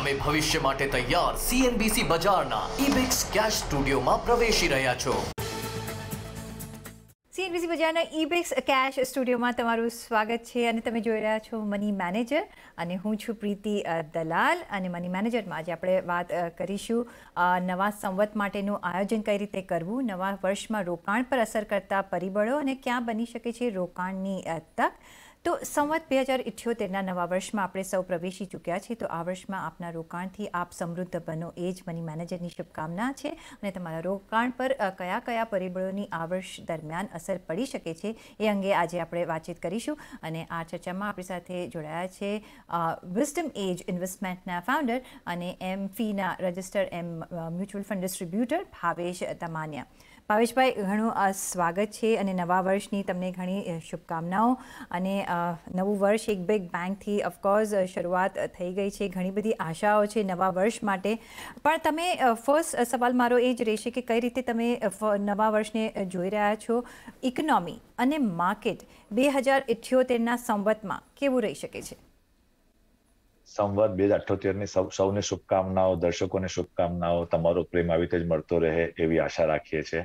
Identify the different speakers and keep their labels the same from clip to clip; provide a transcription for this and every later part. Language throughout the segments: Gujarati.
Speaker 1: તમે ભવિષ્ય માટે તૈયાર સીએનબીસી બજારના ઇબેક્સ કેશ સ્ટુડિયોમાં પ્રવેશી રહ્યા છો।
Speaker 2: સીએનબીસી બજારના ઇબેક્સ કેશ સ્ટુડિયોમાં તમારું સ્વાગત છે અને તમે જોઈ રહ્યા છો મની મેનેજર અને હું છું પ્રીતિ દલાલ અને મની મેનેજરમાં આજે આપણે વાત કરીશું નવા સંવત માટેનું આયોજન કઈ રીતે કરવું, નવા વર્ષમાં રોકાણ પર અસર કરતા પરિબળો અને ક્યાં બની શકે છે રોકાણની તક। તો સંવત 2078ના નવા વર્ષમાં આપણે સૌ પ્રવેશી ચૂક્યા છીએ, તો આ વર્ષમાં આપના રોકાણથી આપ સમૃદ્ધ બનો એ જ મની મેનેજરની શુભકામના છે અને તમારા રોકાણ પર કયા કયા પરિબળોની આ વર્ષ દરમિયાન અસર પડી શકે છે એ અંગે આજે આપણે વાતચીત કરીશું અને આ ચર્ચામાં આપણી સાથે જોડાયા છે વિઝડમ એજ ઇન્વેસ્ટમેન્ટના ફાઉન્ડર અને એમફીના register mutual fund distributor Bhavesh Tamaniya. ભાવેશભાઈ, ઘણું સ્વાગત છે અને નવા વર્ષની તમને ઘણી શુભકામનાઓ અને નવું વર્ષ એક બિગ બેંગથી ઓફકોર્સ શરૂઆત થઈ ગઈ છે, ઘણી બધી આશાઓ છે નવા વર્ષ માટે, પણ તમે ફર્સ્ટ સવાલ મારો એ જ રહેશે કે કઈ રીતે તમે નવા વર્ષને જોઈ રહ્યા છો, ઇકોનોમી અને માર્કેટ 2078ના સંવતમાં કેવું રહી શકે છે?
Speaker 3: સંવત 2078ની સૌને શુભકામનાઓ, દર્શકોને શુભકામનાઓ, તમારો પ્રેમ આવી રીતે જ મળતો રહે એવી આશા રાખીએ છીએ।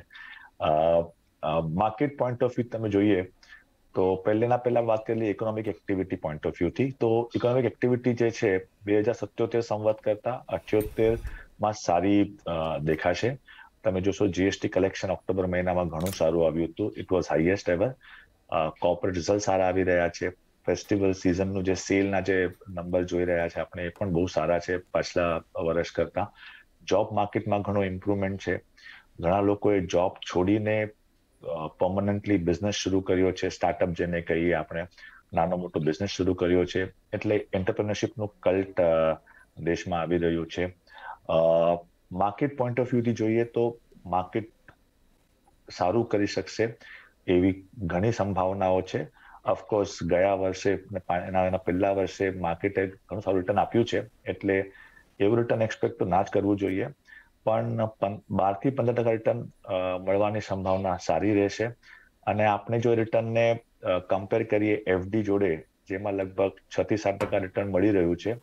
Speaker 3: માર્કેટ પોઈન્ટ ઓફ વ્યૂ તમે જોઈએ તો પહેલા વાત કરી ઇકોનોમિક એક્ટિવિટી પોઈન્ટ ઓફ વ્યૂથી, તો ઇકોનોમિક એક્ટિવિટી જે છે 2077 સંવત કરતા 78માં સારી દેખાશે। તમે જોશો જીએસટી કલેક્શન ઓક્ટોબર મહિનામાં ઘણું સારું આવ્યું હતું, it was highest ever. Corporate result સારા આવી રહ્યા છે, ફેસ્ટિવલ સિઝનનું જે સેલના જે નંબર જોઈ રહ્યા છે આપણે એ પણ બહુ સારા છે પાછલા વર્ષ કરતા। જોબ માર્કેટમાં ઘણો ઇમ્પ્રુવમેન્ટ છે, ઘણા લોકોએ જોબ છોડીને પરમનન્ટલી બિઝનેસ શરૂ કર્યો છે, સ્ટાર્ટઅપ જેને કહીએ આપણે, નાનો મોટો બિઝનેસ શરૂ કર્યો છે, એટલે એન્ટરપ્રેન્યોરશિપનું કલ્ટ દેશમાં આવી રહ્યું છે। માર્કેટ પોઈન્ટ ઓફ વ્યૂથી જોઈએ તો માર્કેટ સારું કરી શકશે એવી ઘણી સંભાવનાઓ છે। ઓફકોર્સ ગયા વર્ષે એના પહેલા વર્ષે માર્કેટે ઘણું સારું રિટર્ન આપ્યું છે, એટલે એવું રિટર્ન એક્સપેક્ટ તો ના જ કરવું જોઈએ, પણ 12 થી 15% રિટર્ન મળવાની સંભાવના સારી રહેશે। અને આપણે જો રિટર્નને કમ્પેર કરીએ એફડી જોડે, જેમાં લગભગ 6 થી 7% રિટર્ન મળી રહ્યું છે,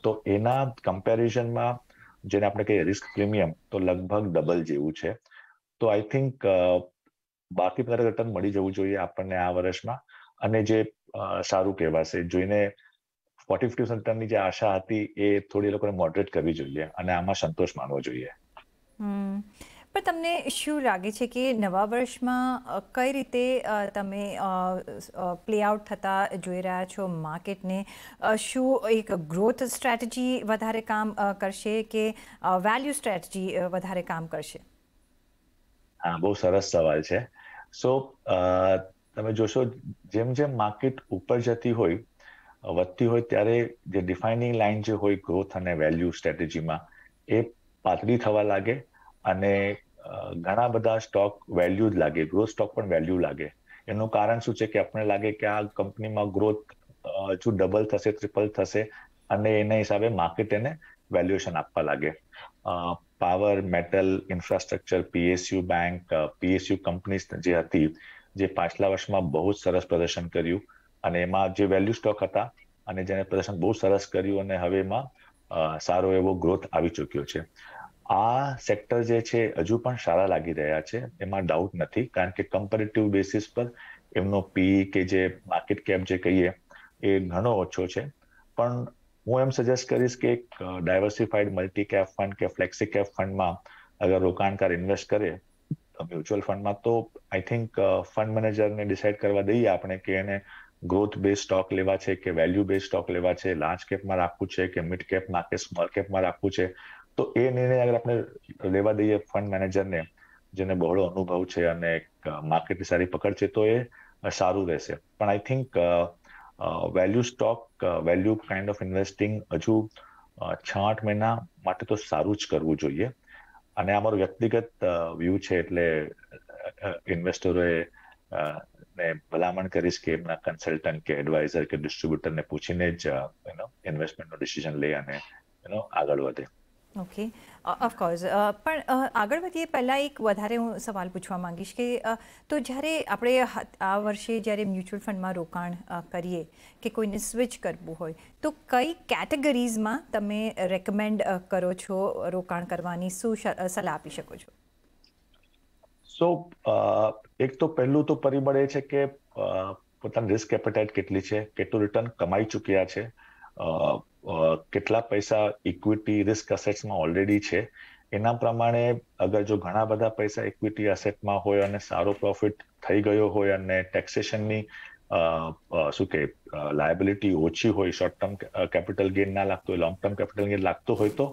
Speaker 3: તો એના કમ્પેરિઝનમાં જેને આપણે કહીએ રિસ્ક પ્રીમિયમ તો લગભગ ડબલ જેવું છે। તો આઈ થિંક 12 થી 15% રિટર્ન મળી જવું જોઈએ આપણને આ વર્ષમાં, અને જે સારું કહેવાશે। જોઈને 40-50% રિટર્નની જે આશા હતી એ થોડી લોકોને મોડરેટ કરવી જોઈએ અને આમાં સંતોષ માનવો જોઈએ।
Speaker 2: પણ તમને શું લાગે છે કે નવા વર્ષમાં કઈ રીતે તમે પ્લે આઉટ થતા જોઈ રહ્યા છો માર્કેટને? શું એક ગ્રોથ સ્ટ્રેટેજી વધારે કામ કરશે કે વેલ્યુ સ્ટ્રેટેજી વધારે કામ કરશે?
Speaker 3: હા, બહુ સરસ સવાલ છે। સો તમે જોશો જેમ જેમ માર્કેટ ઉપર જતી હોય, વધતી હોય, ત્યારે જે ડિફાઇનિંગ લાઇન જે હોય ગ્રોથ અને વેલ્યુ સ્ટ્રેટેજીમાં એ પાતળી થવા લાગે અને ઘણા બધા સ્ટોક વેલ્યુ જ લાગે, ગ્રોથ સ્ટોક પણ વેલ્યુ લાગે। એનું કારણ શું છે કે આપણને લાગે કે આ કંપનીમાં ગ્રોથ હજુ ડબલ થશે, ટ્રિપલ થશે, અને એના હિસાબે માર્કેટ એને વેલ્યુએશન આપવા લાગે। Power, metal, infrastructure, PSU bank, PSU companies જે હતી, જે પાછલા વર્ષમાં બહુ જ સરસ પ્રદર્શન કર્યું અને એમાં જે વેલ્યુ સ્ટોક હતા અને જેને પ્રદર્શન બહુ સરસ કર્યું અને હવે એમાં સારો એવો ગ્રોથ આવી ચૂક્યો છે। આ સેક્ટર જે છે હજુ પણ સારા લાગી રહ્યા છે, એમાં ડાઉટ નથી, કારણ કે કમ્પેરેટિવ બેસિસ પર એમનો પી કે જે માર્કેટ કેપ જે કહીએ એ ઘણો ઓછો છે। પણ હું એમ સજેસ્ટ કરીશ કે એક ડાયવર્સિફાઈડ મલ્ટી કેપ ફંડ કે ફ્લેક્સી કેપ ફંડમાં અગર રોકાણકાર ઇન્વેસ્ટ કરે મ્યુચ્યુઅલ ફંડમાં, તો આઈ થિંક ફંડ મેનેજરને ડિસાઇડ કરવા દઈએ આપણે કે એને ગ્રોથ બેઝ સ્ટોક લેવા છે કે વેલ્યુ બેઝ સ્ટોક લેવા છે, લાર્જ કેપમાં રાખવું છે કે મિડ કેપમાં કે સ્મોલ કેપમાં રાખવું છે, તો એ નિર્ણય અગર આપણે લેવા દઈએ ફંડ મેનેજરને, જેને બહોળો અનુભવ છે અને માર્કેટની સારી પકડ છે, તો એ સારું રહેશે। પણ I think value stock, value kind of investing હજુ 6-8 મહિના માટે તો સારું જ કરવું જોઈએ। અને આ મારું વ્યક્તિગત વ્યૂ છે, એટલે ઇન્વેસ્ટરોએ ને ભલામણ કરીશ કે એમના કન્સલ્ટન્ટ કે એડવાઇઝર કે ડિસ્ટ્રીબ્યુટરને પૂછીને જ ઇન્વેસ્ટમેન્ટનો ડિસિઝન લે અને આગળ વધે।
Speaker 2: Okay, of course. પણ આગળ વધીએ પહેલાં એક વધારે હું સવાલ પૂછવા માંગીશ કે તો જ્યારે આપણે આ વર્ષે જ્યારે મ્યુચ્યુઅલ ફંડમાં રોકાણ કરીએ કે કોઈને સ્વિચ કરવું હોય તો કઈ કેટેગરીઝમાં તમે રેકમેન્ડ કરો છો રોકાણ કરવાની, શું સલાહ આપી શકો છો?
Speaker 3: સો એક તો પહેલું તો પરિબળ એ છે કે પોતાની રિસ્ક એપેટાઇટ કેટલી છે, કેટલું રિટર્ન કમાઈ ચૂક્યા છે, કેટલા પૈસા ઇક્વિટી રિસ્ક અસેટ્સમાં ઓલરેડી છે. એના પ્રમાણે અગર જો ઘણા બધા પૈસા ઇક્વિટી અસેટમાં હોય અને સારો પ્રોફિટ થઈ ગયો હોય અને ટેક્સેશનની શું કે લાયબિલિટી ઓછી હોય, શોર્ટ ટર્મ કેપિટલ ગેઇન ના લાગતો હોય, લોંગ ટર્મ કેપિટલ ગેઇન લાગતો હોય તો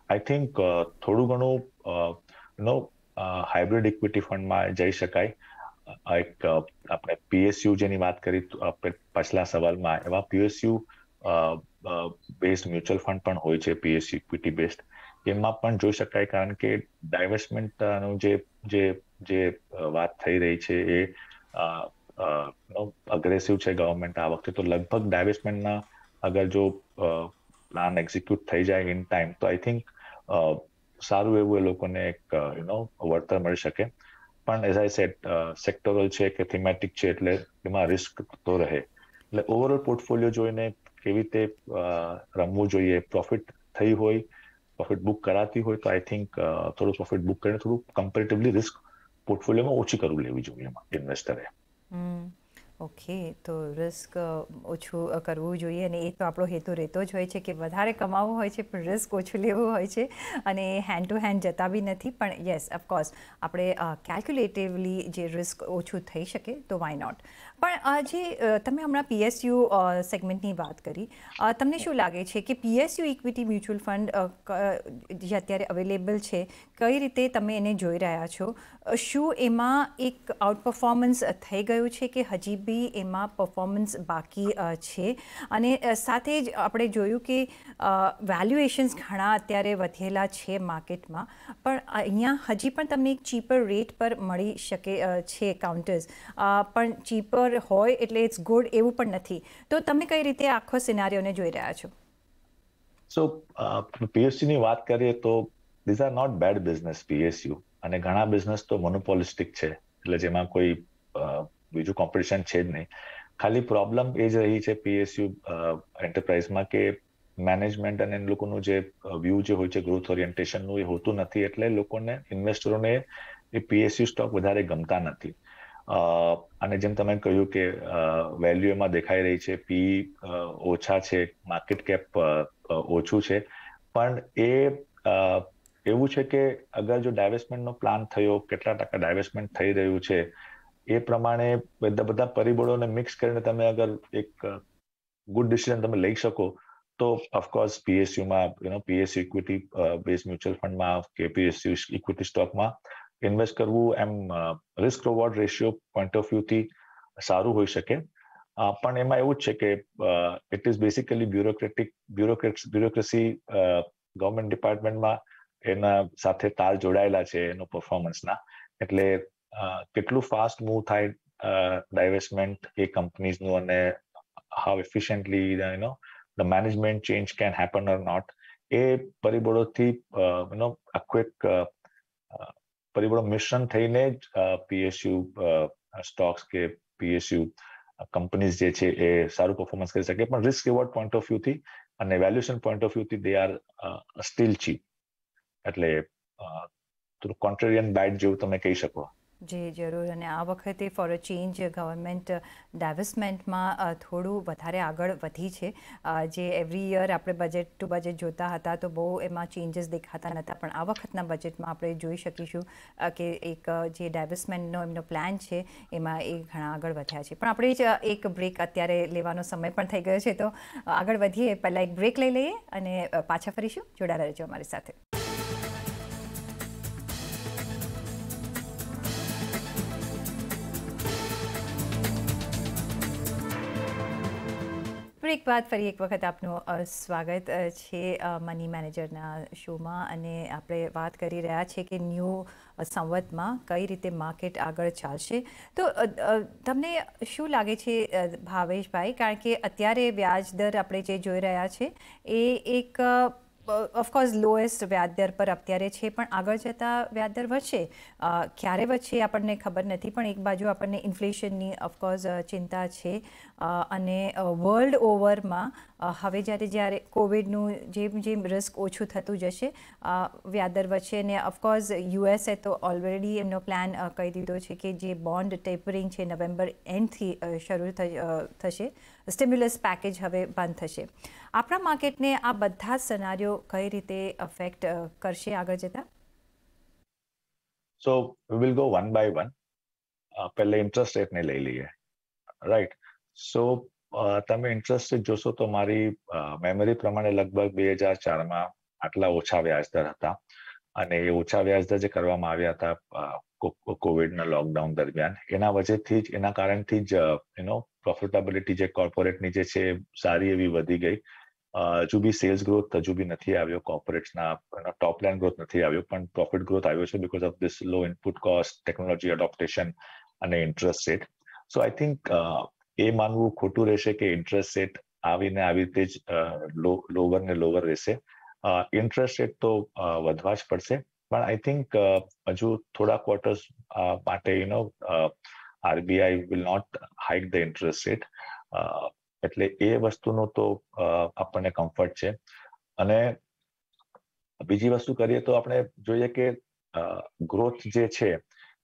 Speaker 3: આઈ થિંક થોડું ઘણું હાઇબ્રિડ ઇક્વિટી ફંડમાં જઈ શકાય. એક આપણે પીએસયુ જેની વાત કરી પાછલા સવાલમાં, એવા પીએસયુ બેઝડ મ્યુચ્યુઅલ ફંડ પણ હોય છે, પીએસયુ ઇક્વિટી બેઝડ. એમાં પણ જોઈ શકાય, કારણ કે ડાયવેસ્ટમેન્ટનું જે વાત થઈ રહી છે એ અગ્રેસિવ છે ગવર્મેન્ટ આ વખતે. તો લગભગ ડાયવેસ્ટમેન્ટના અગર જો પ્લાન એક્ઝિક્યુટ થઈ જાય ઇન ટાઈમ તો આઈ થિંક સારું એવું એ લોકોને એક વળતર મળી શકે. પણ એઝ આઈ સેડ સેક્ટરલ છે કે થીમેટિક છે એટલે એમાં રિસ્ક તો રહે. એટલે ઓવરઓલ પોર્ટફોલિયો જોઈને કેવી રીતે રમવું જોઈએ. પ્રોફિટ થઈ હોય, પ્રોફિટ બુક કરાતી હોય તો આઈ થિંક થોડું પ્રોફિટ બુક કરીને થોડું કમ્પેરેટિવલી રિસ્ક પોર્ટફોલિયોમાં ઓછી કરવું લેવી જોઈએ એમાં ઇન્વેસ્ટરે.
Speaker 2: ઓકે, તો રિસ્ક ઓછું કરવું જોઈએ અને એ તો આપણો હેતુ રહેતો જ હોય છે કે વધારે કમાવવું હોય છે પણ રિસ્ક ઓછું લેવું હોય છે અને હેન્ડ ટુ હેન્ડ જતા બી નથી. પણ યસ, ઓફકોર્સ આપણે કેલ્ક્યુલેટિવલી જે રિસ્ક ઓછું થઈ શકે તો વાય નોટ. પણ જે તમે હમણાં પીએસયુ સેગમેન્ટની વાત કરી, તમને શું લાગે છે કે પીએસયુ ઇક્વિટી મ્યુચ્યુઅલ ફંડ જે અત્યારે અવેલેબલ છે, કઈ રીતે તમે એને જોઈ રહ્યા છો? શું એમાં એક આઉટ પરફોર્મન્સ થઈ ગયું છે કે હજી બી એમાં પરફોર્મન્સ બાકી છે? અને સાથે જ આપણે જોયું કે વેલ્યુએશન્સ ઘણા અત્યારે વધેલા છે માર્કેટમાં, પણ અહીંયા હજી પણ તમને એક ચીપર રેટ પર મળી શકે છે કાઉન્ટર્સ, પણ ચીપર હોય એટલે ઇટ્સ ગુડ એવું પણ નથી. તો તમે કઈ રીતે આખો સિનારીઓને જોઈ રહ્યા છો?
Speaker 3: સો પીએસયુની વાત કરીએ તો these are not bad business PSU, અને ઘણા બિઝનેસ તો મોનોપોલિસ્ટિક છે એટલે જેમાં કોઈ બીજું કોમ્પિટિશન છે જ નહીં. ખાલી પ્રોબ્લેમ એ જ રહી છે પીએસયુ એન્ટરપ્રાઇઝમાં કે મેનેજમેન્ટ અને લોકોનું જે વ્યૂ જે હોય છે ગ્રોથ ઓરિએન્ટેશનનું એ હોતું નથી, એટલે લોકોને ઇન્વેસ્ટરોને એ પીએસયુ સ્ટોક વધારે ગમતા નથી. અને જેમ તમે કહ્યું કે વેલ્યુ એમાં દેખાઈ રહી છે, પી ઓછા છે, માર્કેટ કેપ ઓછું છે, પણ એ એવું છે કે અગર જો ડાયવેસ્ટમેન્ટનો પ્લાન થયો, કેટલા ટકા ડાયવેસ્ટમેન્ટ થઈ રહ્યું છે, એ પ્રમાણે બધા પરિબળોને મિક્સ કરીને તમે અગર એક ગુડ ડિસિઝન તમે લઈ શકો તો ઓફકોર્સ પીએસયુમાં પીએસયુ ઇક્વિટી બેઝ મ્યુચ્યુઅલ ફંડમાં કે પીએસયુ ઇક્વિટી સ્ટોકમાં ઇન્વેસ્ટ કરવું એમ risk reward ratio point of વ્યૂથી સારું હોઈ શકે. પણ એમાં એવું જ છે કે it is basically bureaucracy government ડિપાર્ટમેન્ટમાં એના સાથે તાલ જોડાયેલા છે એનો પરફોર્મન્સના. એટલે કેટલું ફાસ્ટ મૂવ થાય ડાયવેસ્ટમેન્ટ એ કંપનીઝનું અને how efficiently the management change can happen or not, એ પરિબળોથી આખું એક પરિબળો મિશ્રણ થઈને જ પીએસયુ સ્ટોક્સ કે પીએસયુ કંપનીઝ જે છે એ સારું પરફોર્મન્સ કરી શકે. પણ રિસ્ક રિવોર્ડ પોઈન્ટ ઓફ વ્યૂથી અને વેલ્યુએશન પોઈન્ટ ઓફ વ્યૂથી દે આર સ્ટીલ ચીપ. એટલે થોડું કોન્ટ્રેરિયન બાઇટ જેવું તમે કહી શકો.
Speaker 2: જી જરૂર. અને આ વખતે ફોર અ ચેન્જ ગવર્મેન્ટ ડાયવેસ્ટમેન્ટમાં થોડું વધારે આગળ વધી છે. જે એવરી યર આપણે બજેટ ટુ બજેટ જોતા હતા તો બહુ એમાં ચેન્જીસ દેખાતા નહોતા, પણ આ વખતના બજેટમાં આપણે જોઈ શકીશું કે એક જે ડાયવેસ્ટમેન્ટનો એમનો પ્લાન છે એમાં એ ઘણા આગળ વધ્યા છે. પણ આપણે જ એક બ્રેક અત્યારે લેવાનો સમય પણ થઈ ગયો છે, તો આગળ વધીએ પહેલાં એક બ્રેક લઈ લઈએ અને પાછા ફરીશું. જોડાયેલા રહેજો અમારી સાથે. બ્રેક બાદ ફરી એક વખત આપનું સ્વાગત છે મની મેનેજરના શોમાં. અને આપણે વાત કરી રહ્યા છીએ કે ન્યૂ સંવતમાં કઈ રીતે માર્કેટ આગળ ચાલશે. તો તમને શું લાગે છે ભાવેશભાઈ, કારણ કે અત્યારે વ્યાજ દર આપણે જે જોઈ રહ્યા છે એ એક ઓફકોર્સ લોએસ્ટ વ્યાજદર પર અત્યારે છે, પણ આગળ જતાં વ્યાજદર વધશે. ક્યારે વધશે આપણને ખબર નથી, પણ એક બાજુ આપણને ઇન્ફ્લેશનની ઓફકોર્સ ચિંતા છે. અને વર્લ્ડ ઓવરમાં હવે જ્યારે કોવિડનું જેમ રિસ્ક ઓછું થતું જશે, વ્યાજદર વધશે. અને ઓફકોર્સ યુએસએ તો ઓલરેડી એમનો પ્લાન કહી દીધો છે કે જે બોન્ડ ટેપરિંગ છે નવેમ્બર એન્ડથી શરૂ થશે. સ્ટિમ્યુલસ પેકેજ હવે બંધ થશે. આપણા માર્કેટને આ બધા જ સનારીઓ કઈ રીતે અફેક્ટ કરશે આગળ જતા?
Speaker 3: So we will go one by one. પહેલે ઇન્ટરેસ્ટ રેટને લઈ લઈએ, રાઈટ. સો તમે ઇન્ટરેસ્ટ રેટ જોશો તો મારી મેમરી પ્રમાણે લગભગ 2004માં આટલા ઓછા વ્યાજદર હતા, અને એ ઓછા વ્યાજદર જે કરવામાં આવ્યા હતા કોવિડના લોકડાઉન દરમિયાન, એના કારણથી જ પ્રોફિટેબિલિટી જે કોર્પોરેટની જે છે સારી એવી વધી ગઈ. હજુ બી સેલ્સ ગ્રોથ હજુ બી નથી આવ્યો, કોર્પોરેટ્સના ટોપ લાઇન ગ્રોથ નથી આવ્યો, પણ પ્રોફિટ ગ્રોથ આવ્યો છે because of this low input cost, technology adoption અને interest rate. So I think એ માનવું ખોટું રહેશે કે ઇન્ટરેસ્ટ રેટ આવીને આવી રીતે જ લોવર ને લોવર રહેશે. ઇન્ટરેસ્ટ રેટ તો વધવા જ પડશે, પણ આઈ થિંક હજુ થોડા ક્વાર્ટર્સ માટે RBI will not hike the interest rate. એટલે એ વસ્તુનો તો આપણને કમ્ફર્ટ છે. અને બીજી વસ્તુ કરીએ તો આપણે જોઈએ કે ગ્રોથ જે છે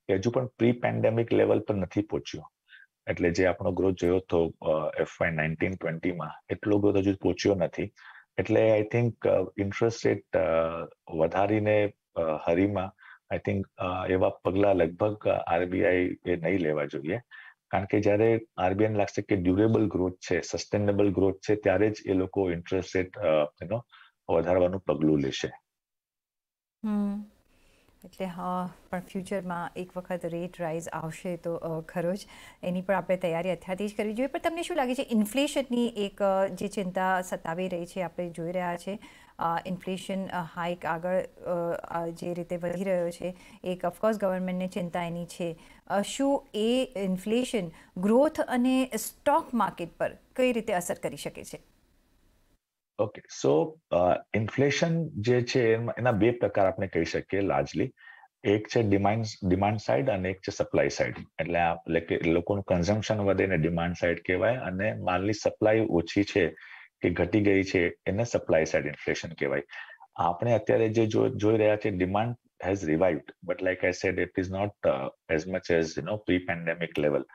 Speaker 3: એ હજુ પણ પ્રી પેન્ડેમિક લેવલ પર નથી પહોંચ્યો. એટલે જે આપણો ગ્રોથ જોયો તો FY19-20માં એટલો ગ્રોથ હજુ પહોંચ્યો નથી. એટલે આઈ થિંક ઇન્ટરેસ્ટ રેટ વધારીને હરીમાં આઈ થિંક એવા પગલા લગભગ આરબીઆઈ એ નહીં લેવા જોઈએ. કારણ કે જ્યારે આરબીઆઈને લાગશે કે ડ્યુરેબલ ગ્રોથ છે, સસ્ટેનેબલ ગ્રોથ છે, ત્યારે જ એ લોકો ઇન્ટરેસ્ટ રેટ વધારવાનું પગલું લેશે.
Speaker 2: એટલે હા, પણ ફ્યુચરમાં એક વખત રેટ રાઇઝ આવશે તો ખરો જ, એની પણ આપણે તૈયારી અત્યારથી જ કરવી જોઈએ. પણ તમને શું લાગે છે, ઇન્ફ્લેશનની એક જે ચિંતા સતાવી રહી છે, આપણે જોઈ રહ્યા છે ઇન્ફ્લેશન હાઇક આગળ જે રીતે વધી રહ્યો છે, એક ઓફકોર્સ ગવર્મેન્ટને ચિંતા એની છે. શું એ ઇન્ફ્લેશન ગ્રોથ અને સ્ટોક માર્કેટ પર કઈ રીતે અસર કરી શકે છે?
Speaker 3: ઓકે, સો ઇન્ફ્લેશન જે છે એના બે પ્રકાર આપણે કહી શકીએ લાર્જલી. એક છે ડિમાન્ડ સાઇડ અને એક છે સપ્લાય સાઇડ. એટલે કે લોકોનું કન્ઝમ્પશન વધે ને ડિમાન્ડ સાઇડ કહેવાય, અને માલની સપ્લાય ઓછી છે કે ઘટી ગઈ છે એને સપ્લાય સાઇડ ઇન્ફ્લેશન કહેવાય. આપણે અત્યારે જે જોઈ રહ્યા છે, demand has revived, but like I said it is not as much as pre pandemic level.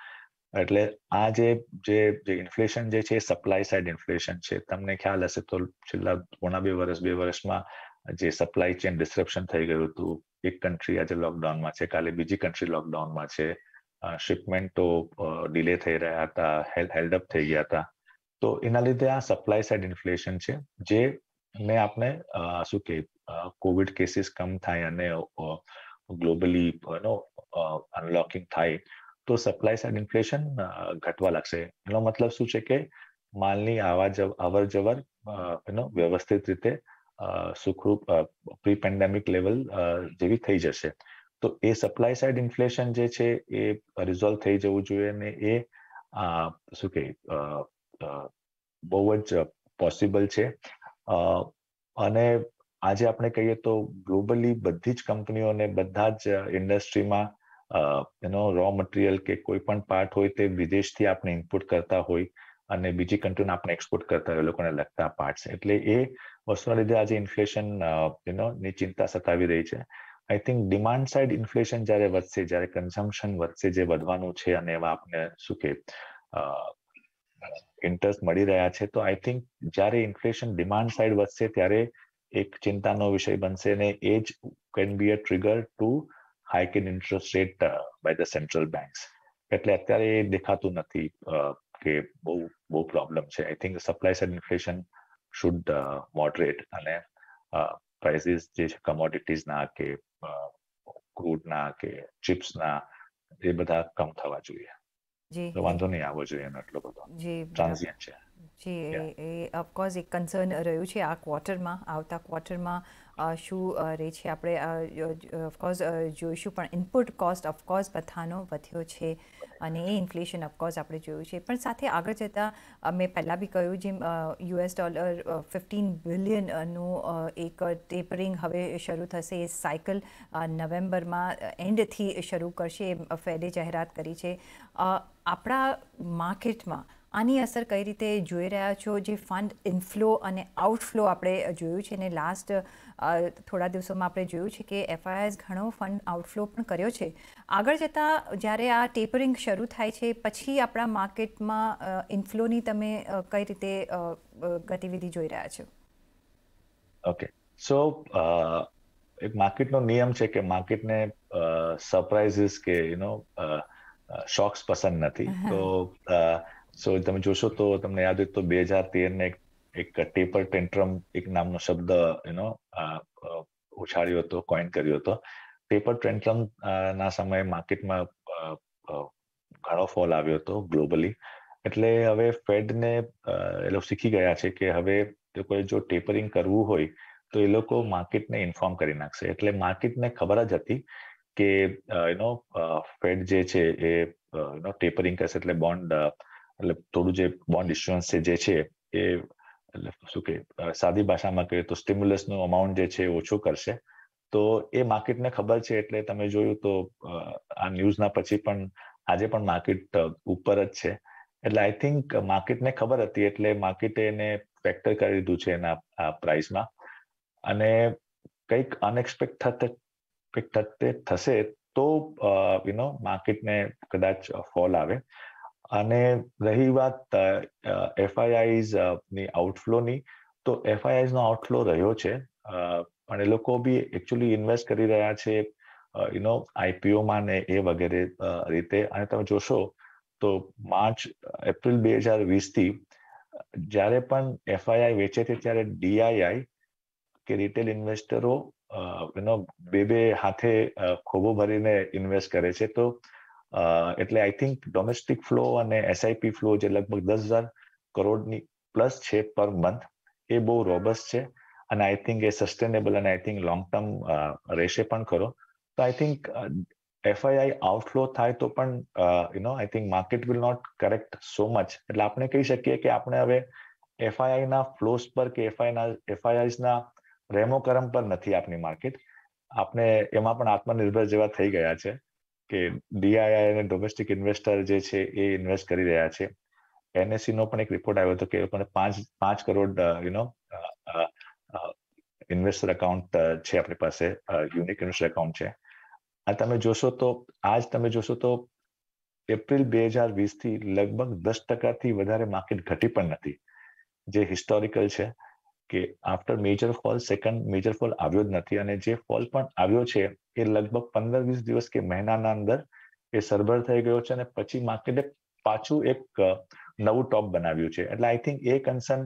Speaker 3: એટલે આ જે ઇન્ફ્લેશન જે છે સપ્લાય સાઇડ ઇન્ફ્લેશન છે. તમને ખ્યાલ હશે તો છેલ્લા બે વર્ષમાં જે સપ્લાય ચેન ડિસ્રપ્શન થઈ ગયું હતું, એક કન્ટ્રી આજે લોકડાઉનમાં છે, કાલે બીજી કન્ટ્રી લોકડાઉનમાં છે, શિપમેન્ટો ડિલે થઈ રહ્યા હતા, હેલ્ડ અપ થઈ ગયા હતા. તો એના લીધે આ સપ્લાય સાઇડ ઇન્ફ્લેશન છે, જે ને આપણે શું કે કોવિડ કેસીસ કમ થાય અને ગ્લોબલી અનલોકિંગ થાય તો સપ્લાય સાઇડ ઇન્ફ્લેશન ઘટવા લાગશે. એનો મતલબ શું છે કે માલની અવર જવર વ્યવસ્થિત રીતે સુખરૂપ પ્રી પેન્ડેમિક લેવલ જેવી થઈ જશે. તો એ સપ્લાય સાઇડ ઇન્ફ્લેશન જે છે એ રિઝોલ્વ થઈ જવું જોઈએ, ને એ શું કે બહુ જ પોસિબલ છે. અને આજે આપણે કહીએ તો ગ્લોબલી બધી જ કંપનીઓને બધા જ ઇન્ડસ્ટ્રીમાં રો મટીરિયલ કે કોઈ પણ પાર્ટ હોય તે વિદેશથી આપણે ઇમ્પોર્ટ કરતા હોય અને બીજી કન્ટ્રીને આપણે એક્સપોર્ટ કરતા હોય, લોકોને લગતા પાર્ટ્સ. એટલે એ વસ્તુના લીધે આજે ઇન્ફ્લેશન ની ચિંતા સતાવી રહી છે. I think demand side inflation જ્યારે વધશે, જ્યારે કન્ઝમ્પશન વધશે, જે વધવાનું છે, અને એવા આપણે શું કે ઇન્ટરેસ્ટ મળી રહ્યા છે, તો આઈ થિંક જ્યારે ઇન્ફ્લેશન ડિમાન્ડ સાઇડ વધશે ત્યારે એક ચિંતાનો વિષય બનશે, અને એ જ can be a trigger to hike in interest rate by the central banks. એટલે અત્યારે એ દેખાતું નથી કે બહુ પ્રોબ્લેમ છે. I think supply side inflation should moderate, અને પ્રાઇસીસ જે છે કમોડિટીઝના કે ક્રૂડના કે ચિપ્સના એ બધા કમ થવા જોઈએ.
Speaker 2: જી,
Speaker 3: તો વાંધો નહીં આવવો જોઈએ એનો એટલો બધો.
Speaker 2: જી,
Speaker 3: ટ્રાન્ઝિયન્ટ છે.
Speaker 2: જે એ ઓફકોર્સ એક કન્સર્ન રહ્યું છે આ ક્વાર્ટરમાં, આવતા ક્વાર્ટરમાં શું રહે છે આપણે ઓફકોર્સ જોઈશું. પણ ઇનપુટ કોસ્ટ ઓફકોર્સ બધાનો વધ્યો છે અને એ ઇન્ફ્લેશન ઓફકોર્સ આપણે જોયું છે. પણ સાથે આગળ જતાં મેં પહેલાં બી કહ્યું જેમ $15 બિલિયનનું એક ટેપરિંગ હવે શરૂ થશે. એ સાયકલ નવેમ્બરમાં એન્ડથી શરૂ કરશે એમ ફેડે જાહેરાત કરી છે. આપણા માર્કેટમાં આની અસર કઈ રીતે જોઈ રહ્યા છો? જે ફંડ ઇનફ્લો અને આઉટફ્લો આપણે જોયું છે, અને લાસ્ટ થોડા દિવસોમાં આપણે જોયું છે કે એફઆઈઆઈએસ ઘણો ફંડ આઉટફ્લો પણ કર્યો છે. આગળ જતાં જ્યારે આ ટેપરિંગ શરૂ થાય છે પછી આપણા માર્કેટમાં ઇનફ્લોની તમે કઈ રીતે ગતિવિધિ જોઈ રહ્યા છો?
Speaker 3: ઓકે, સો એક માર્કેટનો નિયમ છે કે માર્કેટને સરપ્રાઇઝીસ કે શોક્સ પસંદ નથી. તો તમે જોશો તો તમને યાદ હોય તો 2013 એક ટેપર ટેન્ટ્રમ એક નામનો શબ્દ ઉછાળ્યો હતો, કોઈન કર્યો હતો. ટેપર ટેન્ટ્રમ ના સમયે માર્કેટમાં ઘણો ફોલ આવ્યો હતો ગ્લોબલી. એટલે હવે ફેડને એ લોકો શીખી ગયા છે કે હવે લોકોએ જો ટેપરિંગ કરવું હોય તો એ લોકો માર્કેટને ઇન્ફોર્મ કરી નાખશે. એટલે માર્કેટને ખબર જ હતી કે ફેડ જે છે એ ટેપરિંગ કરશે, એટલે બોન્ડ એટલે થોડું જે બોન્ડ ઇસ્યુઅન્સ જે છે એ શું કે સાદી ભાષામાં કહીએ તો સ્ટિમ્યુલસનું અમાઉન્ટ જે છે ઓછું કરશે. તો એ માર્કેટને ખબર છે. એટલે તમે જોયું તો આ ન્યૂઝના પછી પણ આજે પણ માર્કેટ ઉપર જ છે. એટલે આઈ થિંક માર્કેટને ખબર હતી, એટલે માર્કેટે એને ફેક્ટર કરી દીધું છે એના પ્રાઇસમાં. અને કંઈક અનએક્સપેક્ટેડ થશે તો માર્કેટને કદાચ ફોલ આવે. અને રહી વાત એફઆઈઆઈઝ ની આઉટફ્લોની, તો એફઆઈઆઈઝ નો આઉટફ્લો રહ્યો છે, પણ એ લોકો બી એકચ્યુઅલી ઇન્વેસ્ટ કરી રહ્યા છે આઈપીઓમાં ને એ વગેરે રીતે. અને તમે જોશો તો એપ્રિલ 2020 જ્યારે પણ એફઆઈઆઈ વેચે છે ત્યારે ડીઆઈઆઈ કે રિટેલ ઇન્વેસ્ટરો બે હાથે ખોબો ભરીને ઇન્વેસ્ટ કરે છે. તો એટલે આઈ થિંક ડોમેસ્ટિક ફ્લો અને એસઆઈપી ફ્લો જે લગભગ 10,000 કરોડની પ્લસ છે પર મંથ, એ બહુ રોબસ્ટ છે. અને આઈ થિંક એ સસ્ટેનેબલ અને આઈ થિંક લોંગ ટર્મ રહેશે પણ ખરો. તો આઈ થિંક એફઆઈઆઈ આઉટફ્લો થાય તો પણ I think market will not correct so much. એટલે આપણે કહી શકીએ કે આપણે હવે એફઆઈઆઈના ફ્લોસ પર કે એફઆઈઆઈના રેમો કરમ પર નથી આપણી માર્કેટ. આપણે એમાં પણ આત્મનિર્ભર જેવા થઈ ગયા છે કે ડીઆઈઆઈ અને ડોમેસ્ટિક ઇન્વેસ્ટર જે છે એ ઇન્વેસ્ટ કરી રહ્યા છે. એનએસસી નો પણ એક રિપોર્ટ આવ્યો હતો કે એ લોકોને 5 કરોડ ઇન્વેસ્ટર એકાઉન્ટ છે આપણી પાસે, યુનિક ઇન્વેસ્ટર એકાઉન્ટ છે. આ તમે જોશો તો એપ્રિલ 2020 લગભગ 10% વધારે માર્કેટ ઘટી પણ નથી, જે હિસ્ટોરિકલ છે કે after major fall second major fall આવ્યો જ નથી. અને જે ફોલ પણ આવ્યો છે એ લગભગ 15-20 દિવસ કે મહિનાના અંદર એ સરભર થઈ ગયો છે અને પછી માર્કેટે પાછું એક નવું ટોપ બનાવ્યું છે. એટલે આઈ થિંક એ કન્સર્ન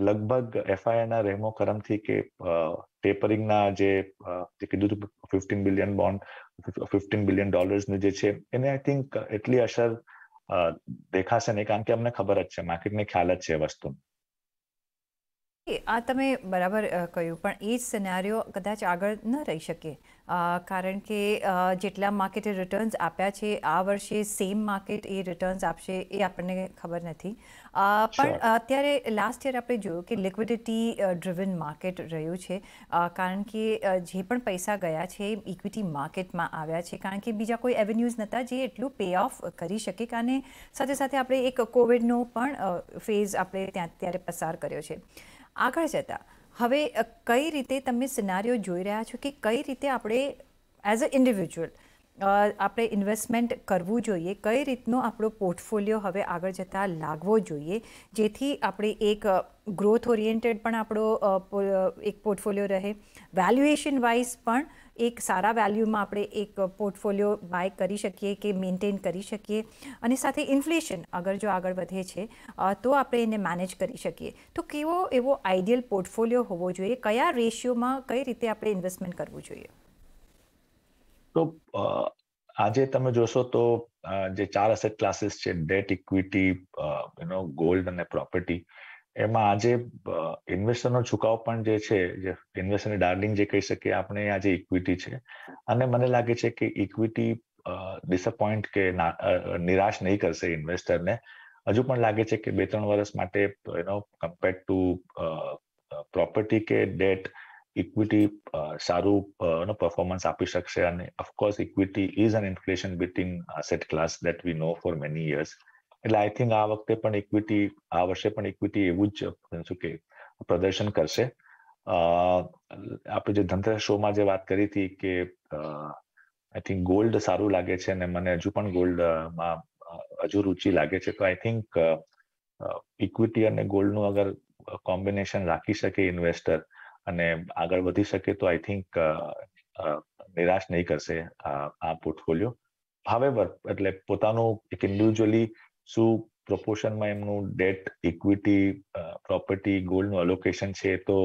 Speaker 3: લગભગ એફઆઈઆઈના રહેમો કરમથી કે ટેપરિંગના જે કીધું $15 બિલિયન બોન્ડ, $15 બિલિયન જે છે એને આઈ થિંક એટલી અસર દેખાશે નહીં, કારણ કે અમને ખબર જ છે, માર્કેટને ખ્યાલ જ છે વસ્તુ.
Speaker 2: આ તમે બરાબર કહ્યું, પણ એ જ સિનારીઓ કદાચ આગળ ન રહી શકે, કારણ કે જેટલા માર્કેટે રિટર્ન્સ આપ્યા છે આ વર્ષે સેમ માર્કેટ એ રિટર્ન્સ આપશે એ આપણને ખબર નથી. પણ અત્યારે લાસ્ટ યર આપણે જોયું કે લિક્વિડિટી ડ્રિવન માર્કેટ રહ્યું છે, કારણ કે જે પણ પૈસા ગયા છે ઇક્વિટી માર્કેટમાં આવ્યા છે, કારણ કે બીજા કોઈ એવેન્યુઝ નહોતા જે એટલું પે ઓફ કરી શકે. અને સાથે સાથે આપણે એક કોવિડનો પણ ફેઝ આપણે ત્યારે પસાર કર્યો છે. આગળ જતાં હવે કઈ રીતે તમે સિનારીઓ જોઈ રહ્યા છો કે કઈ રીતે આપણે એઝ અ ઇન્ડિવિજ્યુઅલ આપણે ઇન્વેસ્ટમેન્ટ કરવું જોઈએ, કઈ રીતનો આપણો પોર્ટફોલિયો હવે આગળ જતાં લાગવો જોઈએ, જેથી આપણે એક ગ્રોથ ઓરિએન્ટેડ પણ આપણો એક પોર્ટફોલિયો રહે, વેલ્યુએશન વાઇઝ પણ એક સારા વેલ્યુમાં આપણે એક પોર્ટફોલિયો બાય કરી શકીએ કે મેન્ટેન કરી શકીએ, અને સાથે ઇન્ફ્લેશન અગર જો આગળ વધે છે તો આપણે એને મેનેજ કરી શકીએ. તો કેવો એવો આઈડિયલ પોર્ટફોલિયો હોવો જોઈએ, કયા રેશિયોમાં કઈ રીતે આપણે ઇન્વેસ્ટમેન્ટ કરવું જોઈએ?
Speaker 3: તો આજે તમે જોશો તો જે 4 એસેટ ક્લાસીસ છે, ડેટ, ઇક્વિટી, ગોલ્ડ અને પ્રોપર્ટી, એમાં આજે ઇન્વેસ્ટરનો ઝુકાવ પણ જે છે, જે ઇન્વેસ્ટરની ડાર્લિંગ જે કહી શકીએ આપણે, આજે ઇક્વિટી છે. અને મને લાગે છે કે ઇક્વિટી ડિસઅપોઇન્ટ કે નિરાશ નહીં કરશે ઇન્વેસ્ટરને. હજુ પણ લાગે છે કે 2-3 વર્ષ માટે કમ્પેર્ડ ટુ પ્રોપર્ટી કે ડેટ, ઇક્વિટી સારું પરફોર્મન્સ આપી શકશે. અને of course equity is an inflation beating asset class that we know for many years. એટલે આઈ થિંક આ વખતે પણ ઇક્વિટી, આ વર્ષે પણ ઇક્વિટી એવું જ શું કે પ્રદર્શન કરશે. આપણે જે ધનતેરસ શોમાં જે વાત કરી હતી કે આઈ થિંક ગોલ્ડ સારું લાગે છે અને મને હજુ પણ ગોલ્ડમાં હજુ રુચિ લાગે છે. તો આઈ થિંક ઇક્વિટી અને ગોલ્ડનું અગર કોમ્બિનેશન રાખી શકે ઇન્વેસ્ટર અને આગળ વધી શકે તો આઈ થિંક નિરાશ નહીં કરશે આ પોર્ટફોલિયો. હાવેવર, એટલે પોતાનું એક ઇન્ડિવિજ્યુઅલી શું પ્રોપોર્શનમાં એમનું ડેટ, ઇક્વિટી, પ્રોપર્ટી, ગોલ્ડનું અલોકેશન છે તો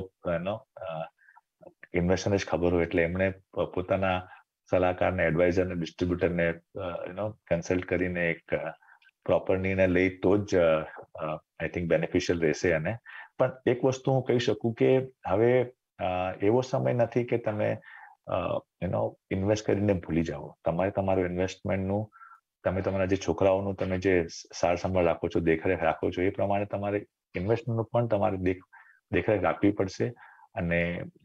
Speaker 3: ઇન્વેસ્ટરને જ ખબર હોય. એટલે એમણે પોતાના સલાહકારને, એડવાઇઝરને, ડિસ્ટ્રીબ્યુટરને કન્સલ્ટ કરીને એક પ્રોપર નિર્ણય લઈ તો જ આઈ થિંક બેનિફિશિયલ રહેશે. અને પણ એક વસ્તુ હું કહી શકું કે હવે એવો સમય નથી કે તમે ઇન્વેસ્ટ કરીને ભૂલી જાઓ. તમારે તમારું ઇન્વેસ્ટમેન્ટનું, તમે તમારા જે છોકરાઓનું તમે જે સાર સંભાળ રાખો છો, દેખરેખ રાખો છો, એ પ્રમાણે તમારે ઇન્વેસ્ટમેન્ટનું પણ તમારે દેખરેખ રાખવી પડશે અને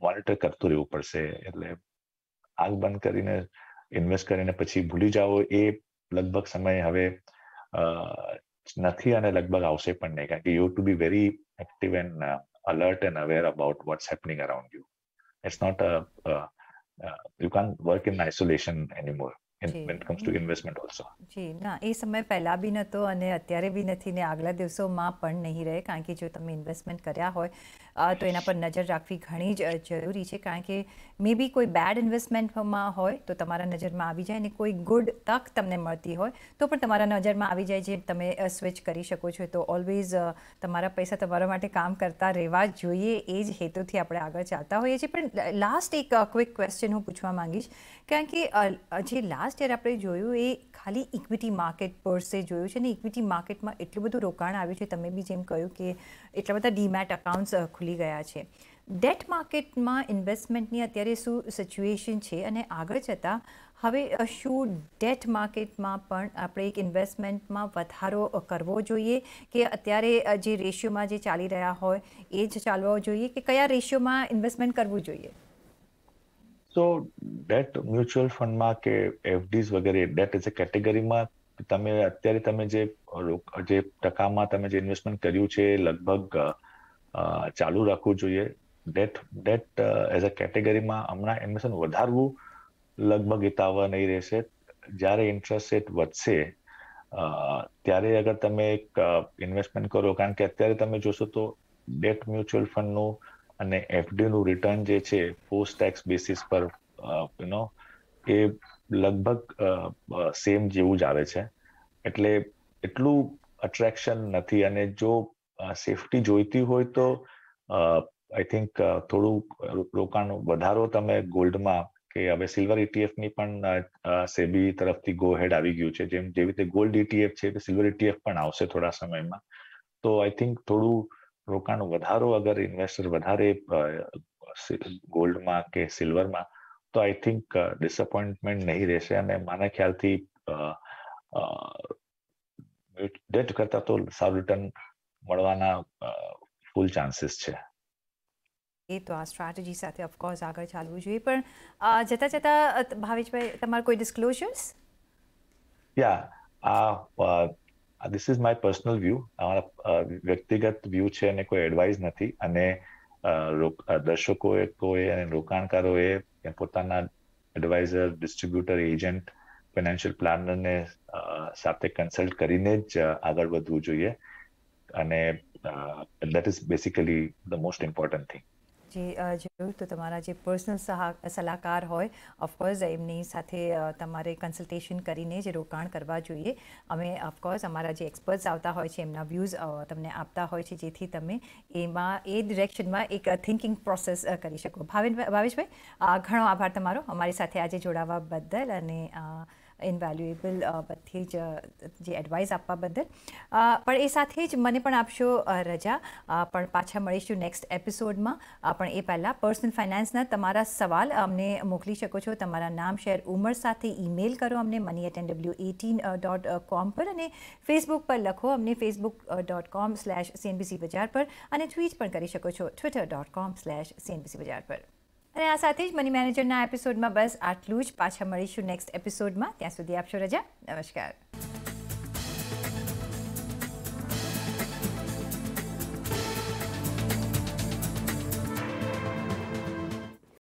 Speaker 3: મોનિટર કરતું રહેવું પડશે. એટલે આગ બંધ કરીને ઇન્વેસ્ટ કરીને પછી ભૂલી જાઓ એ લગભગ સમય હવે નથી અને લગભગ આવશે પણ નહીં. કારણ કે you to be very active and alert and aware about what's happening around you. It's not you can't work in isolation anymore when it comes to investment also.
Speaker 2: જી ના, એ સમય પહેલાં બી નહોતો અને અત્યારે બી નથી ને આગલા દિવસોમાં પણ નહીં રહે. કારણ કે જો તમે ઇન્વેસ્ટમેન્ટ કર્યા હોય તો એના પર નજર રાખવી ઘણી જ જરૂરી છે. કારણ કે મે બી કોઈ બેડ ઇન્વેસ્ટમેન્ટમાં હોય તો તમારા નજરમાં આવી જાય, અને કોઈ ગુડ તક તમને મળતી હોય તો પણ તમારા નજરમાં આવી જાય, જે તમે સ્વિચ કરી શકો છો. તો ઓલવેઝ તમારા પૈસા તમારા માટે કામ કરતા રહેવા જ જોઈએ, એ જ હેતુથી આપણે આગળ ચાલતા હોઈએ છીએ. પણ લાસ્ટ એક ક્વિક ક્વેશ્ચન હું પૂછવા માંગીશ. કારણ કે જે લાસ્ટ યર આપણે જોયું એ ખાલી ઇક્વિટી માર્કેટ પર સે જોયું છે, ને ઇક્વિટી માર્કેટમાં એટલું બધું રોકાણ આવ્યું છે. તમે બી જેમ કહ્યું કે એટલા બધા ડીમેટ અકાઉન્ટ્સ ખુલી ગયા છે. ડેટ માર્કેટમાં ઇન્વેસ્ટમેન્ટની અત્યારે શું સિચ્યુએશન છે, અને આગળ જતાં હવે શું ડેટ માર્કેટમાં પણ આપણે એક ઇન્વેસ્ટમેન્ટમાં વધારો કરવો જોઈએ, કે અત્યારે જે રેશિયોમાં જે ચાલી રહ્યા હોય એ જ ચાલવો જોઈએ, કે કયા રેશિયોમાં ઇન્વેસ્ટમેન્ટ કરવું જોઈએ?
Speaker 3: સો ડેટ મ્યુચ્યુઅલ ફંડમાં કે એફડીઝ વગેરે ડેટ એઝ અ કેટેગરીમાં તમે અત્યારે તમે જે ટકામાં તમે જે ઇન્વેસ્ટમેન્ટ કર્યું છે એ લગભગ ચાલુ રાખવું જોઈએ. ડેટ એઝ અ કેટેગરીમાં હમણાં ઇન્વેસ્ટમેન્ટ વધારવું લગભગ હિતાવહ નહીં રહેશે. જ્યારે ઇન્ટરેસ્ટ રેટ વધશે ત્યારે અગર તમે એક ઇન્વેસ્ટમેન્ટ કરો, કારણ કે અત્યારે તમે જોશો તો ડેટ મ્યુચ્યુઅલ ફંડનું અને એફડીનું રિટર્ન જે છે પોસ્ટ ટેક્સ બેસિસ પર એ લગભગ સેમ જેવું જ આવે છે. એટલે એટલું અટ્રેક્શન નથી. અને જો સેફટી જોઈતી હોય તો આઈ થિંક થોડું રોકાણ વધારો તમે ગોલ્ડમાં, કે હવે સિલ્વર ઇટીએફની પણ સેબી તરફથી ગો હેડ આવી ગયું છે. જેવી રીતે ગોલ્ડ ઇટીએફ છે, સિલ્વર ઇટીએફ પણ આવશે થોડા સમયમાં. તો આઈ થિંક થોડું રોકાણ વધારો અગર ઇન્વેસ્ટર વધારે ગોલ્ડમાં કે સિલ્વરમાં, તો આઈ થિંક ડિસઅપોઇન્ટમેન્ટ નહીં રહેશે. અને મારા ખ્યાલથી ડેટ કરતા તો સારું રિટર્ન મળવાના ફૂલ ચાન્સીસ છે.
Speaker 2: એ તો આ સ્ટ્રેટેજી સાથે ઓફકોર્સ આગળ ચાલવું જોઈએ. પણ જતાં જતાં ભાવેશભાઈ, તમારા કોઈ disclosures?
Speaker 3: This is my personal view. વ્યક્તિગત વ્યૂ છે અને કોઈ એડવાઇસ નથી. અને દર્શકોએ અને રોકાણકારોએ પોતાના એડવાઇઝર, ડિસ્ટ્રીબ્યુટર, એજન્ટ, ફાઇનાન્શિયલ પ્લાનરને સાથે કન્સલ્ટ કરીને જ આગળ વધવું જોઈએ. અને that is basically the most important thing.
Speaker 2: જે જોયું તો તમારા જે પર્સનલ સલાહકાર હોય ઓફકોર્સ એમની સાથે તમારે કન્સલ્ટેશન કરીને જ રોકાણ કરવા જોઈએ. અમે ઓફકોર્સ અમારા જે એક્સપર્ટ્સ આવતા હોય છે એમના વ્યૂઝ તમને આપતા હોય છે, જેથી તમે એમાં એ ડિરેક્શનમાં એક થિંકિંગ પ્રોસેસ કરી શકો. ભાવેશભાઈ, ઘણો આભાર તમારો અમારી સાથે આજે જોડાવા બદલ. અને ઇનવેલ્યુએબલ બધી જ જે એડવાઇસ આપવા બદલ. પણ એ સાથે જ મને પણ આપશો રજા. પણ પાછા મળીશું નેક્સ્ટ એપિસોડમાં. પણ એ પહેલાં પર્સનલ ફાઇનાન્સના તમારા સવાલ અમને મોકલી શકો છો. તમારા નામ, શહેર, ઉંમર સાથે ઈમેલ કરો અમને money@nw18.com પર, અને ફેસબુક પર લખો અમને facebook.com/CNBC બજાર પર, અને ટ્વીટ પણ કરી શકો છો twitter.com/CNBC બજાર પર. અને આ સાથે જ મની મેનેજરના એપિસોડમાં બસ આટલું જ. પાછા મળીશું નેક્સ્ટ એપિસોડમાં. ત્યાં સુધી આપશો રજા. નમસ્કાર.